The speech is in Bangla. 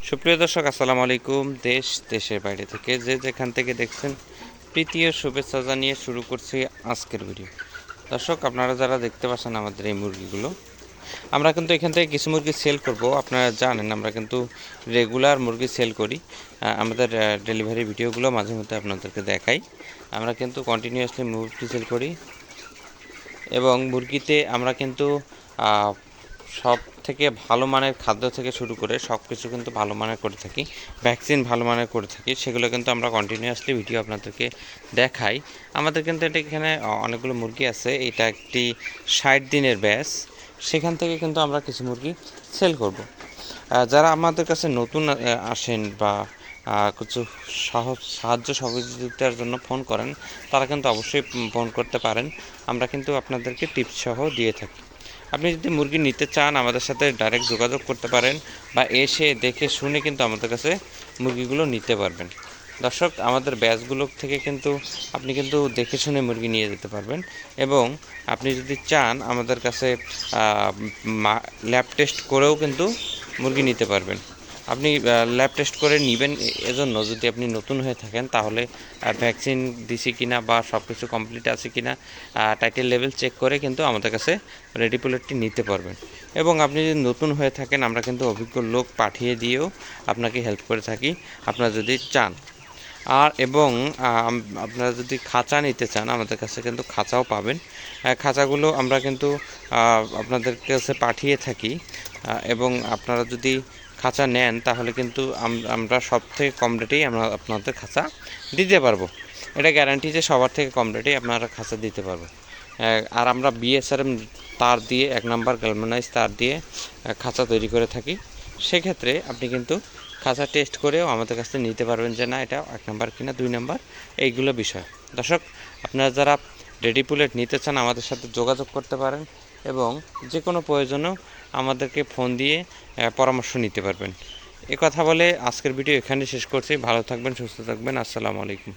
সুপ্রিয় দর্শক, আসসালামু আলাইকুম। দেশ দেশের বাইরে থেকে যেখান থেকে দেখছেন, প্রীতি ও শুভেচ্ছা জানিয়ে শুরু করছি আজকের ভিডিও। দর্শক, আপনারা যারা দেখতে পাচ্ছেন আমাদের এই মুরগিগুলো, আমরা কিন্তু এখান থেকে কিছু মুরগি সেল করব। আপনারা জানেন আমরা কিন্তু রেগুলার মুরগি সেল করি। আমাদের ডেলিভারি ভিডিওগুলো মাঝে মধ্যে আপনাদেরকে দেখাই। আমরা কিন্তু কন্টিনিউয়াসলি মুরগি সেল করি এবং মুরগিতে আমরা কিন্তু সব থেকে ভালো মানের খাদ্য থেকে শুরু করে সব কিছু কিন্তু ভালো মানের করে থাকি। ভ্যাকসিন ভালো মানের করে থাকি, সেগুলো কিন্তু আমরা কন্টিনিউয়াসলি ভিডিও আপনাদেরকে দেখাই। আমাদের কিন্তু এটা এখানে অনেকগুলো মুরগি আছে। এটা একটি 60 দিনের ব্যাচ। সেখান থেকে কিন্তু আমরা কিছু মুরগি সেল করব। যারা আমাদের কাছে নতুন আসেন বা কিছু সাহায্য সহযোগিতার জন্য ফোন করেন, তারা কিন্তু অবশ্যই ফোন করতে পারেন। আমরা কিন্তু আপনাদেরকে টিপস সহ দিয়ে থাকি। আপনি যদি মুরগি নিতে চান, আমাদের সাথে ডাইরেক্ট যোগাযোগ করতে পারেন বা এসে দেখে শুনে কিন্তু আমাদের কাছে মুরগিগুলো নিতে পারবেন। দর্শক, আমাদের ব্যাচগুলো থেকে কিন্তু আপনি কিন্তু দেখে শুনে মুরগি নিয়ে যেতে পারবেন এবং আপনি যদি চান আমাদের কাছে ল্যাব টেস্ট করেও কিন্তু মুরগি নিতে পারবেন। আপনি ল্যাব টেস্ট করে নেবেন এজন্য, যদি আপনি নতুন হয়ে থাকেন তাহলে ভ্যাকসিন দিছি কিনা বা সব কিছু কমপ্লিট আছে কিনা টাইটেল লেভেল চেক করে কিন্তু আমাদের কাছে রেডি পোলেটটি নিতে পারবেন। এবং আপনি যদি নতুন হয়ে থাকেন, আমরা কিন্তু অভিজ্ঞ লোক পাঠিয়ে দিয়েও আপনাকে হেল্প করে থাকি আপনারা যদি চান। এবং আপনারা যদি খাঁচা নিতে চান, আমাদের কাছে কিন্তু খাঁচাও পাবেন। খাঁচাগুলো আমরা কিন্তু আপনাদের কাছে পাঠিয়ে থাকি এবং আপনারা যদি খাঁচা নেন তাহলে কিন্তু আমরা সব থেকে কম রেটেই আমরা আপনাদের খাঁচা দিতে পারবো। এটা গ্যারান্টি যে সবার থেকে কম রেটেই আপনারা খাঁচা দিতে পারবো। আর আমরা বিএসআরএম তার দিয়ে 1 নাম্বার গ্যালভানাইজ তার দিয়ে খাঁচা তৈরি করে থাকি। সেক্ষেত্রে আপনি কিন্তু খাঁচা টেস্ট করেও আমাদের কাছ থেকে নিতে পারবেন যে না এটা 1 নাম্বার কিনা 2 নাম্বার, এইগুলো বিষয়। দর্শক, আপনারা যারা রেডি পুলেট নিতে চান আমাদের সাথে যোগাযোগ করতে পারেন এবং যে কোনো প্রয়োজনেও আমাদেরকে ফোন দিয়ে পরামর্শ নিতে পারবেন। এ কথা বলে আজকের ভিডিও এখানে শেষ করছি। ভালো থাকবেন, সুস্থ থাকবেন। আসসালামু আলাইকুম।